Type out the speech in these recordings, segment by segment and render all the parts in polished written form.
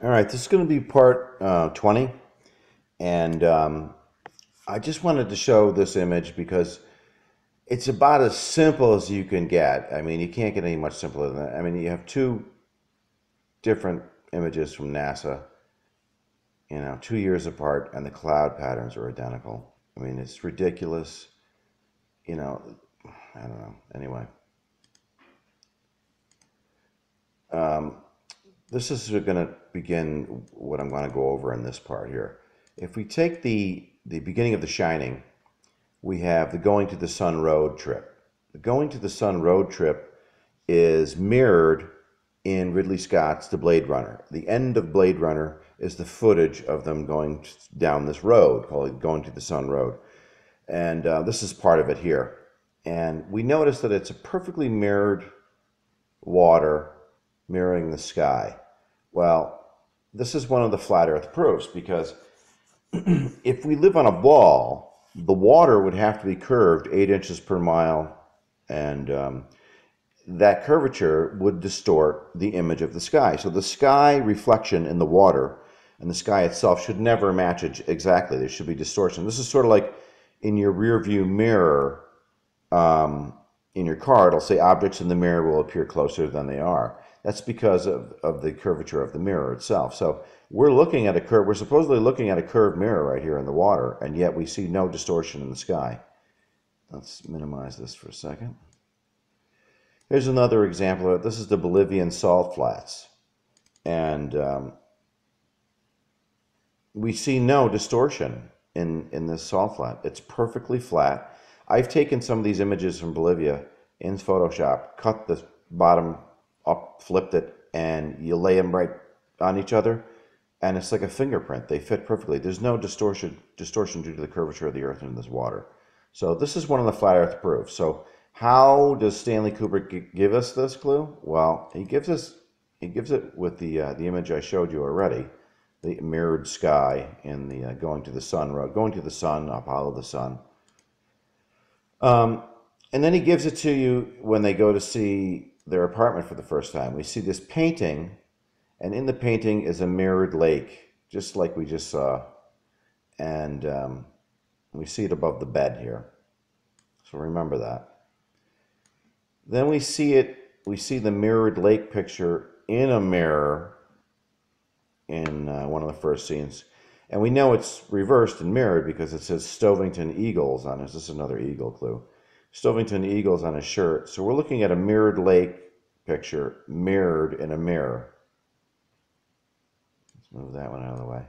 All right, this is going to be part 20, and I just wanted to show this image because it's about as simple as you can get. I mean, you can't get any much simpler than that. I mean, you have two different images from NASA, 2 years apart, and the cloud patterns are identical. I mean, it's ridiculous. You know, I don't know. Anyway, um, this is going to begin what I'm going to go over in this part here. If we take the beginning of The Shining, we have the Going to the Sun road trip. The Going to the Sun road trip is mirrored in Ridley Scott's The Blade Runner. The end of Blade Runner is the footage of them going down this road called Going to the Sun Road. And this is part of it here. And we notice that it's a perfectly mirrored water mirroring the sky. Well, this is one of the flat earth proofs because if we live on a ball, the water would have to be curved 8 inches per mile, and that curvature would distort the image of the sky. So the sky reflection in the water and the sky itself should never match exactly. There should be distortion. This is sort of like in your rear view mirror in your car. It'll say objects in the mirror will appear closer than they are. That's because of the curvature of the mirror itself. So we're looking at a curve. We're supposedly looking at a curved mirror right here in the water, and yet we see no distortion in the sky. Let's minimize this for a second. Here's another example of it. This is the Bolivian salt flats, and we see no distortion in this salt flat. It's perfectly flat. I've taken some of these images from Bolivia in Photoshop, cut the bottom up, flipped it, and you lay them right on each other, and it's like a fingerprint. They fit perfectly. There's no distortion due to the curvature of the Earth in this water. So this is one of the flat Earth proofs. So how does Stanley Kubrick give us this clue? Well, he gives it with the image I showed you already, the mirrored sky in the Going to the Sun road, Going to the Sun, Apollo the Sun. And then he gives it to you when they go to see their apartment for the first time. We see this painting, and in the painting is a mirrored lake, just like we just saw. And we see it above the bed here. So remember that. Then we see the mirrored lake picture in a mirror in one of the first scenes. And we know it's reversed and mirrored because it says Stovington Eagles on it. This is another eagle clue. Stovington Eagles on his shirt. So we're looking at a mirrored lake picture mirrored in a mirror. Let's move that one out of the way.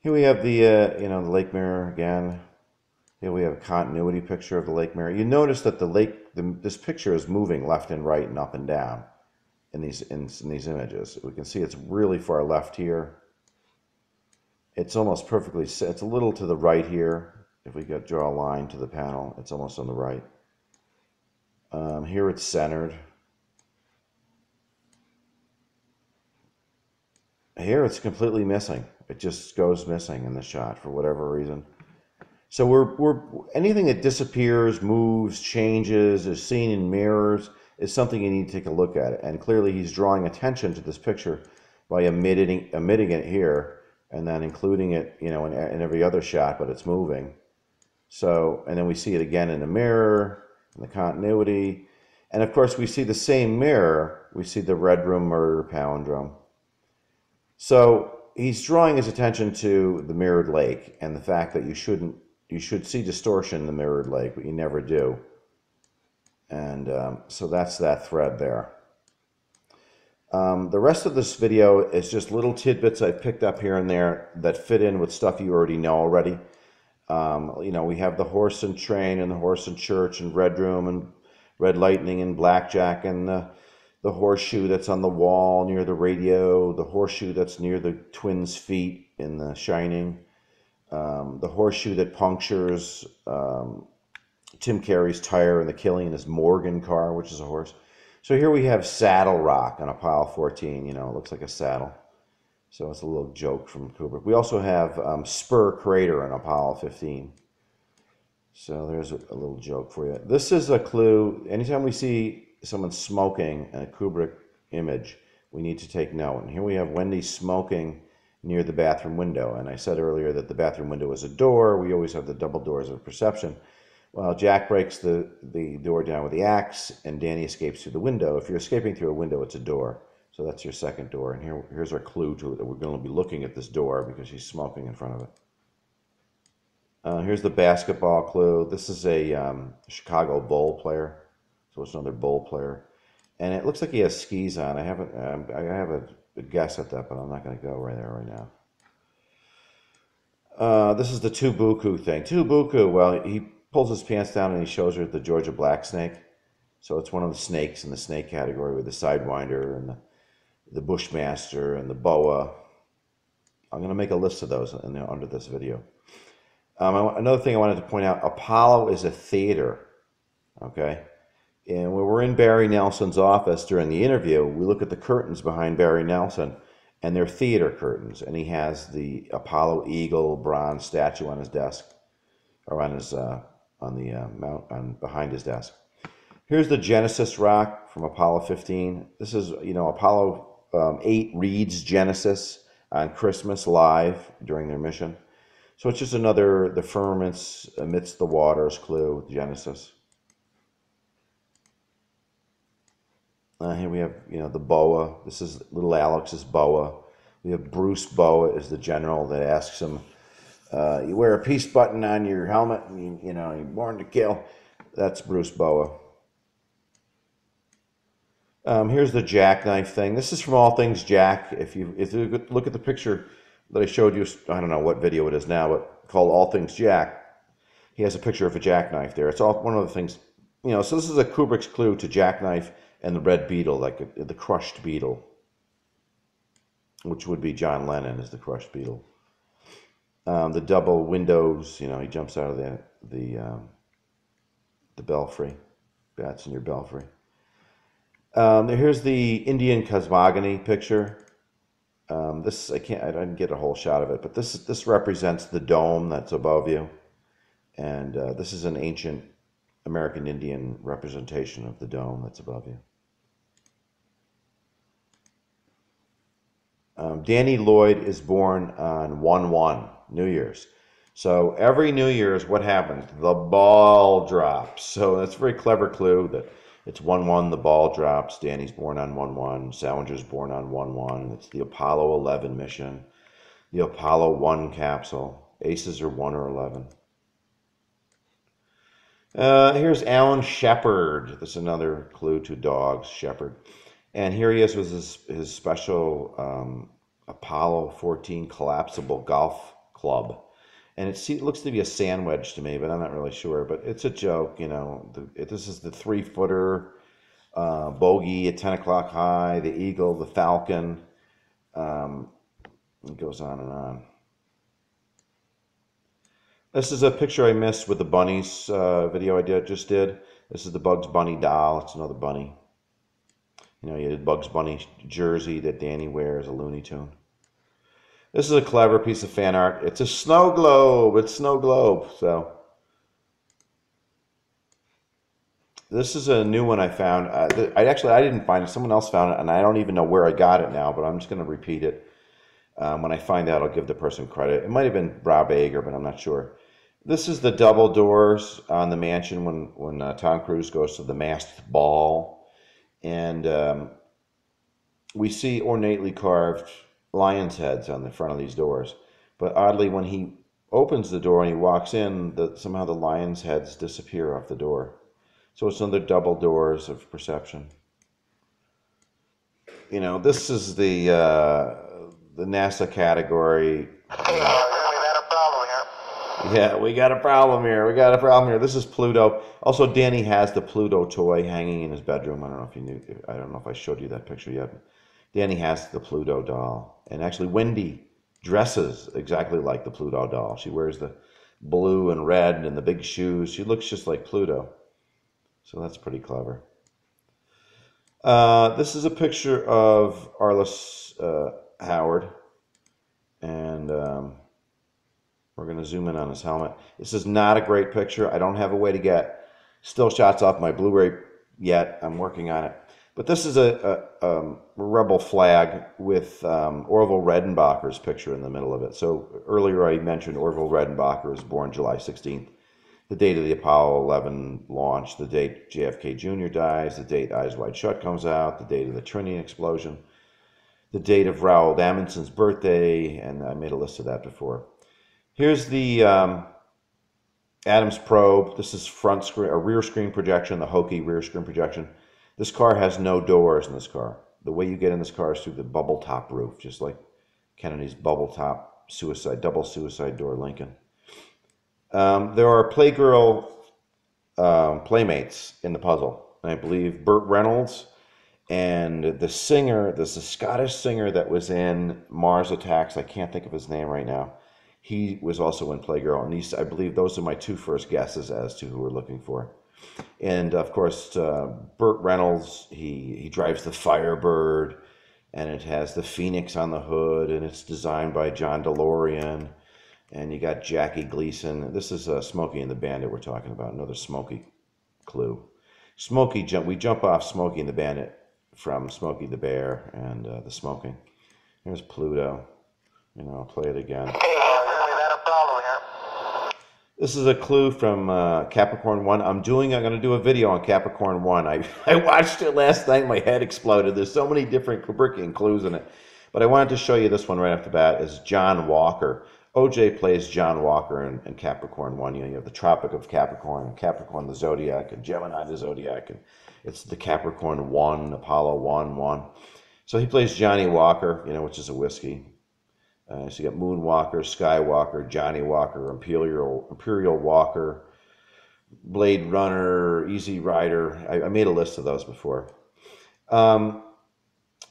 Here we have the the lake mirror again. Here we have a continuity picture of the lake mirror. You notice that this picture is moving left and right and up and down in these images. We can see it's really far left here. It's almost perfectly. It's a little to the right here. If we could draw a line to the panel, it's almost on the right. Here it's centered. Here it's completely missing. It just goes missing in the shot for whatever reason. So we're anything that disappears, moves, changes, is seen in mirrors is something you need to take a look at. And clearly he's drawing attention to this picture by omitting it here and then including it, in every other shot, but it's moving. So, and then we see it again in the mirror, in the continuity. And of course we see the same mirror. We see the Red Room murder palindrome. So he's drawing his attention to the mirrored lake and the fact that you should see distortion in the mirrored lake, but you never do. And so that's that thread there. The rest of this video is just little tidbits I've picked up here and there that fit in with stuff you already know already. We have the horse and train and the horse and church and Red Room and Red Lightning and Blackjack and the horseshoe that's on the wall near the radio, the horseshoe that's near the twins' feet in The Shining, the horseshoe that punctures Tim Carey's tire in The Killing in his Morgan car, which is a horse. So here we have Saddle Rock on Apollo 14. It looks like a saddle. So it's a little joke from Kubrick. We also have Spur Crater on Apollo 15. So there's a little joke for you. This is a clue. Anytime we see someone smoking in a Kubrick image, we need to take note. And here we have Wendy smoking near the bathroom window. And I said earlier that the bathroom window is a door. We always have the double doors of perception. Well, Jack breaks the door down with the axe, and Danny escapes through the window. If you're escaping through a window, it's a door. So that's your second door. And here's our clue to it, that we're going to be looking at this door because she's smoking in front of it. Here's the basketball clue. This is a Chicago Bull player. So it's another Bull player. And it looks like he has skis on. I have a guess at that, but I'm not going to go right there right now. This is the Tubuku thing. Tubuku, well, he pulls his pants down and he shows her the Georgia black snake. So it's one of the snakes in the snake category, with the Sidewinder and the Bushmaster and the boa. I'm going to make a list of those under this video. Another thing I wanted to point out, Apollo is a theater, okay? And when we're in Barry Nelson's office during the interview, we look at the curtains behind Barry Nelson, and they're theater curtains. And he has the Apollo Eagle bronze statue on his desk, or on his behind his desk. Here's the Genesis rock from Apollo 15. This is, Apollo 8 reads Genesis on Christmas live during their mission. So it's just another, the firmaments amidst the waters clue, Genesis. Here we have, the boa. This is little Alex's boa. We have Bruce Boa is the general that asks him, you wear a peace button on your helmet, and you're born to kill. That's Bruce Boa. Here's the jackknife thing. This is from All Things Jack. If you look at the picture that I showed you, I don't know what video it is now, but called All Things Jack, he has a picture of a jackknife there. It's all one of the things, so this is a Kubrick's clue to jackknife and the red beetle, like the crushed beetle, which would be John Lennon as the crushed beetle. The double windows, he jumps out of the belfry, bats in your belfry. Here's the Indian cosmogony picture. This I didn't get a whole shot of it, but this represents the dome that's above you, and this is an ancient American Indian representation of the dome that's above you. Danny Lloyd is born on 1/1, New Year's. So every New Year's, what happens? The ball drops. So that's a very clever clue that it's 1/1, the ball drops. Danny's born on 1/1. Salinger's born on 1/1. It's the Apollo 11 mission. The Apollo 1 capsule. Aces are 1 or 11. Here's Alan Shepard. This is another clue to dogs, Shepard. And here he is with his special Apollo 14 collapsible golf club. And it looks to be a sandwich to me, but I'm not really sure. But it's a joke, This is the 3-footer bogey at 10 o'clock high, the eagle, the falcon. It goes on and on. This is a picture I missed with the bunnies video I just did. This is the Bugs Bunny doll. It's another bunny. You had Bugs Bunny jersey that Danny wears, a Looney Tune. This is a clever piece of fan art. It's a snow globe. It's snow globe. So this is a new one I found. I didn't find it. Someone else found it, and I don't even know where I got it now, but I'm just going to repeat it. When I find out, I'll give the person credit. It might have been Rob Ager, but I'm not sure. This is the double doors on the mansion when Tom Cruise goes to the masked ball. And we see ornately carved lion's heads on the front of these doors. But oddly, when he opens the door and he walks in, somehow the lion's heads disappear off the door. So it's another double doors of perception. This is the NASA category. Yeah, we got a problem here. We got a problem here. This is Pluto. Also, Danny has the Pluto toy hanging in his bedroom. I don't know if you knew. I don't know if I showed you that picture yet. Danny has the Pluto doll. And actually, Wendy dresses exactly like the Pluto doll. She wears the blue and red and the big shoes. She looks just like Pluto. So that's pretty clever. This is a picture of Arliss Howard. And we're going to zoom in on his helmet. This is not a great picture. I don't have a way to get still shots off my Blu-ray yet. I'm working on it. But this is a rebel flag with Orville Redenbacher's picture in the middle of it. So earlier I mentioned Orville Redenbacher was born July 16th, the date of the Apollo 11 launch, the date JFK Jr. dies, the date Eyes Wide Shut comes out, the date of the Trinity explosion, the date of Raoul Amundsen's birthday, and I made a list of that before. Here's the Adams probe. This is front screen, a rear screen projection, the hokey rear screen projection. This car has no doors in this car. The way you get in this car is through the bubble top roof, just like Kennedy's bubble top double suicide door Lincoln. There are Playgirl playmates in the puzzle. I believe Burt Reynolds and the singer, there's a Scottish singer that was in Mars Attacks. I can't think of his name right now. He was also in Playgirl, and I believe those are my two first guesses as to who we're looking for. And of course, Burt Reynolds, he drives the Firebird, and it has the Phoenix on the hood, and it's designed by John DeLorean. And you got Jackie Gleason. This is Smokey and the Bandit we're talking about, another Smokey clue. We jump off Smokey and the Bandit from Smokey the Bear and the Smoking. Here's Pluto. I'll play it again. This is a clue from Capricorn 1. I'm going to do a video on Capricorn 1. I watched it last night. My head exploded. There's so many different Kubrickian clues in it. But I wanted to show you this one right off the bat. Is John Walker. OJ plays John Walker in Capricorn 1. You have the Tropic of Capricorn, Capricorn the Zodiac, and Gemini the Zodiac. And it's the Capricorn 1, Apollo 1. So he plays Johnny Walker, which is a whiskey. So you got Moonwalker, Skywalker, Johnny Walker, Imperial Walker, Blade Runner, Easy Rider. I made a list of those before.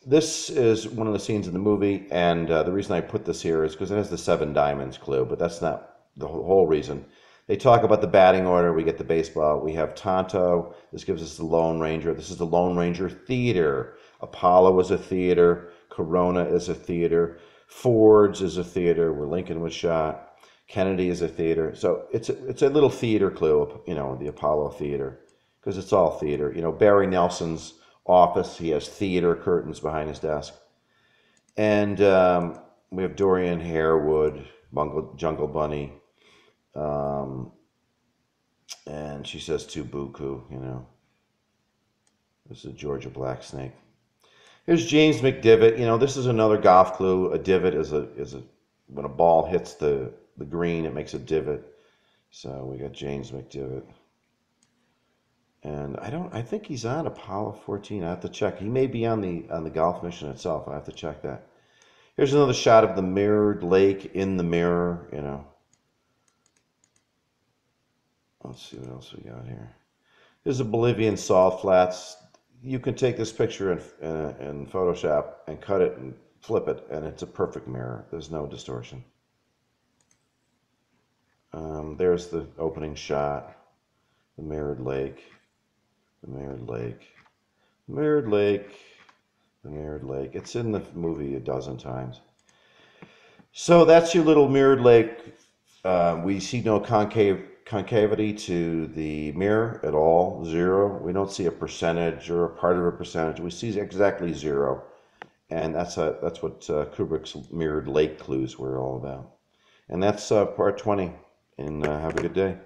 This is one of the scenes in the movie, and the reason I put this here is because it has the 7 diamonds clue, but that's not the whole reason. They talk about the batting order. We get the baseball. We have Tonto. This gives us the Lone Ranger. This is the Lone Ranger Theater. Apollo is a theater. Corona is a theater. Ford's is a theater where Lincoln was shot. Kennedy is a theater. So it's a little theater clue, the Apollo Theater, because it's all theater. Barry Nelson's office, he has theater curtains behind his desk. And we have Dorian Harewood, Jungle Bunny. And she says to Buku, This is Georgia Blacksnake. Here's James McDivitt. This is another golf clue. A divot is when a ball hits the green, it makes a divot. So we got James McDivitt. And I think he's on Apollo 14. I have to check. He may be on the golf mission itself. I have to check that. Here's another shot of the mirrored lake in the mirror, Let's see what else we got here. Here's the Bolivian salt flats. You can take this picture in Photoshop and cut it and flip it, and it's a perfect mirror. There's no distortion. There's the opening shot, the mirrored lake, the mirrored lake, the mirrored lake, the mirrored lake. It's in the movie a dozen times. So that's your little mirrored lake. We see no concavity to the mirror at all, 0. We don't see a percentage or a part of a percentage. We see exactly 0. And that's what Kubrick's mirrored lake clues were all about. And that's part 20. And have a good day.